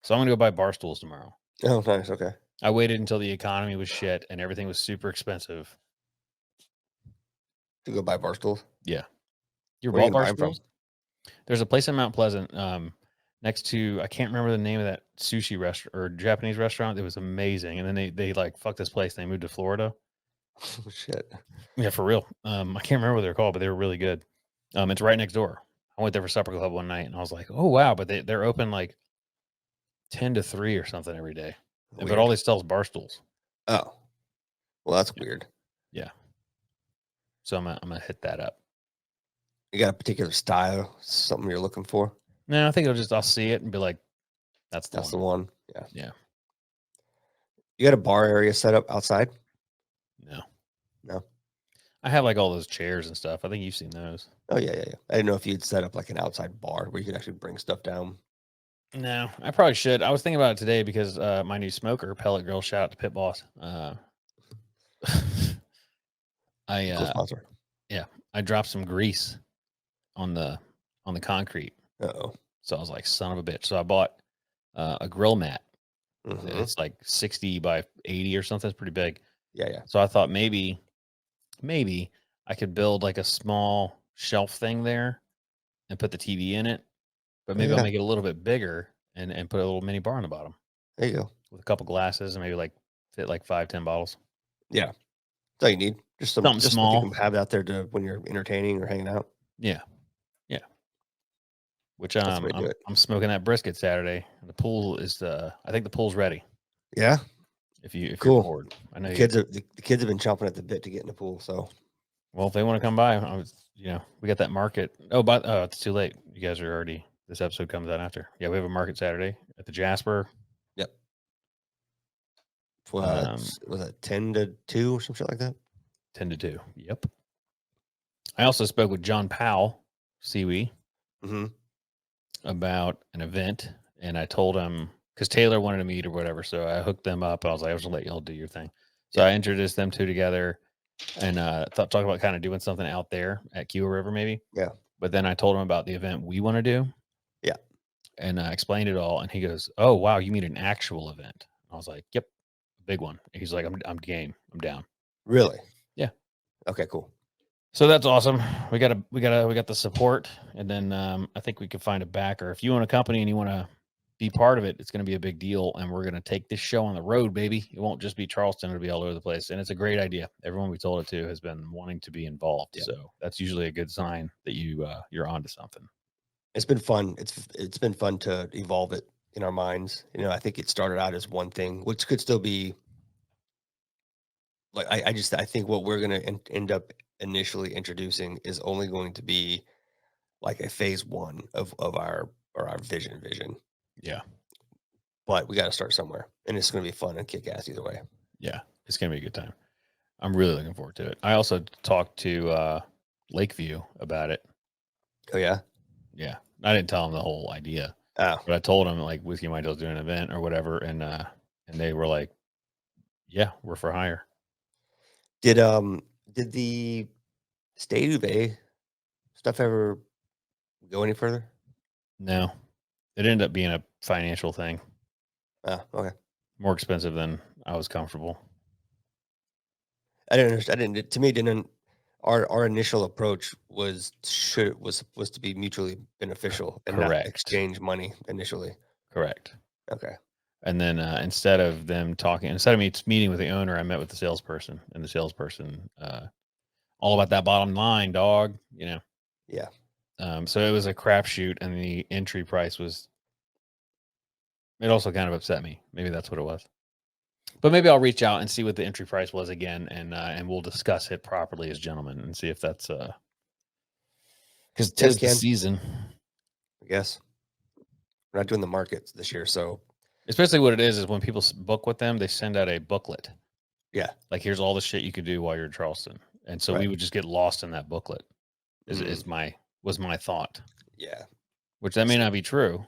so I'm gonna go buy bar stools tomorrow. Oh, nice. Okay. I waited until the economy was shit and everything was super expensive to go buy bar stools. Yeah. Your Where are you bought bar gonna buy 'em from? stools? There's a place in Mount Pleasant, next to, I can't remember the name of that sushi restaurant or Japanese restaurant. It was amazing. And then they like, fuck this place. They moved to Florida. Oh, shit. Yeah, for real. I can't remember what they're called, but they were really good. It's right next door. I went there for supper club one night and I was like, oh wow, but they're open like 10 to 3 or something every day. Weird. But all they sell is bar stools. Oh. Well, that's weird. Yeah. So I'm gonna hit that up. You got a particular style, something you're looking for? No, I think I'll see it and be like, that's the one. Yeah. Yeah. You got a bar area set up outside? No. I have like all those chairs and stuff. I think you've seen those. Oh yeah. I didn't know if you'd set up like an outside bar where you could actually bring stuff down. No, I probably should. I was thinking about it today because my new smoker, Pellet Grill, shout out to Pit Boss. Cool sponsor. Yeah, I dropped some grease on the concrete. Uh-oh. So I was like, son of a bitch. So I bought a grill mat. Mm-hmm. It's like 60 by 80 or something. It's pretty big. Yeah. So I thought maybe I could build like a small shelf thing there and put the TV in it. But maybe I'll make it a little bit bigger and put a little mini bar on the bottom. There you go. With a couple glasses and maybe like fit like 5-10 bottles. Yeah. That's all you need. Just something small. You can have out there when you're entertaining or hanging out. Yeah. Which I'm smoking that brisket Saturday. The pool is I think the pool's ready. Yeah. If you're bored. I know the kids have been chomping at the bit to get in the pool. So well, if they want to come by, we got that market. It's too late. You guys are already, this episode comes out after. Yeah, we have a market Saturday at the Jasper. Yep. Was it 10 to 2 or some shit like that? 10 to 2. Yep. I also spoke with John Powell, Seawee, about an event, and I told him because Taylor wanted to meet or whatever, so I hooked them up. I was like, I was gonna let y'all do your thing. So I introduced them two together, and talk about kind of doing something out there at Kiowa River, maybe. Yeah. But then I told him about the event we want to do. Yeah. And I explained it all, and he goes, "Oh wow, you mean an actual event?" I was like, "Yep, a big one." He's like, "I'm game." I'm down. Really? Yeah. Okay, cool. So that's awesome. We got the support, and then I think we could find a backer. If you own a company and you want to be part of it, it's going to be a big deal, and we're going to take this show on the road, baby. It won't just be Charleston; it'll be all over the place, and it's a great idea. Everyone we told it to has been wanting to be involved, so that's usually a good sign that you're onto something. It's been fun. It's been fun to evolve it in our minds. You know, I think it started out as one thing, which could still be like I think what we're going to end up initially introducing is only going to be like a phase one of our vision. Yeah. But we got to start somewhere, and it's going to be fun and kick ass either way. Yeah, it's going to be a good time. I'm really looking forward to it. I also talked to Lakeview about it. Oh yeah. Yeah, I didn't tell him the whole idea, Oh, but I told him like Whiskey Whitetails doing an event or whatever, and they were like, "Yeah, we're for hire." did the Stay Duvet stuff ever go any further? No, it ended up being a financial thing, Oh, okay. more expensive than I was comfortable. I didn't understand. To me, didn't our initial approach was to be mutually beneficial and not Correct. exchange money initially. Correct. Okay. And then instead of me meeting with the owner, I met with the salesperson, and the salesperson, all about that bottom line, dog. You know. Yeah. So it was a crapshoot, and the entry price was. It also kind of upset me. Maybe that's what it was. But maybe I'll reach out and see what the entry price was again, and we'll discuss it properly as gentlemen and see if that's because tis the season. I guess we're not doing the markets this year, so especially what it is when people book with them, they send out a booklet. Yeah, like here's all the shit you could do while you're in Charleston, and so we would just get lost in that booklet. Was my thought. Yeah, which that may not be true.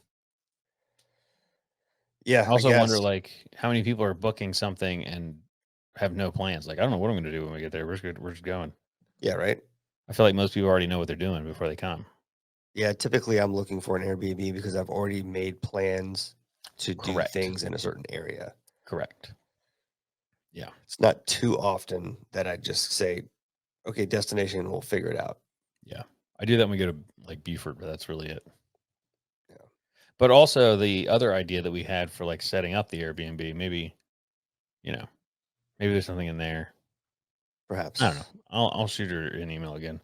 Yeah, I also wonder like how many people are booking something and have no plans. Like I don't know what I'm going to do when we get there. We're just going. Yeah, right. I feel like most people already know what they're doing before they come. Yeah, typically I'm looking for an Airbnb because I've already made plans to do things in a certain area. Correct. Yeah. It's not too often that I just say, okay, destination, we'll figure it out. Yeah. I do that when we go to like Beaufort, but that's really it. Yeah. But also the other idea that we had for like setting up the Airbnb, maybe there's something in there. Perhaps. I don't know. I'll shoot her an email again.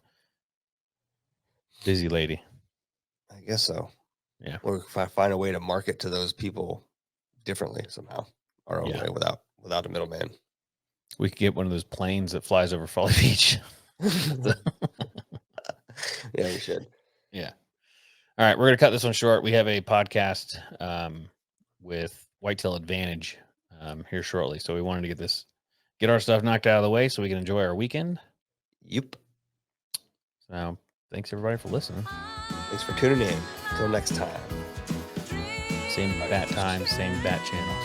Busy lady. I guess so. Yeah. Or find a way to market to those people differently somehow, our own way without a middleman. We could get one of those planes that flies over Folly Beach. Yeah, we should. Yeah. All right, we're going to cut this one short. We have a podcast with Whitetail Advantage here shortly. So we wanted to get our stuff knocked out of the way so we can enjoy our weekend. Yep. So thanks everybody for listening. Thanks for tuning in. Until next time. Same bat time, same bat channel.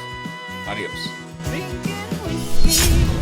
Adios. Drinking whiskey.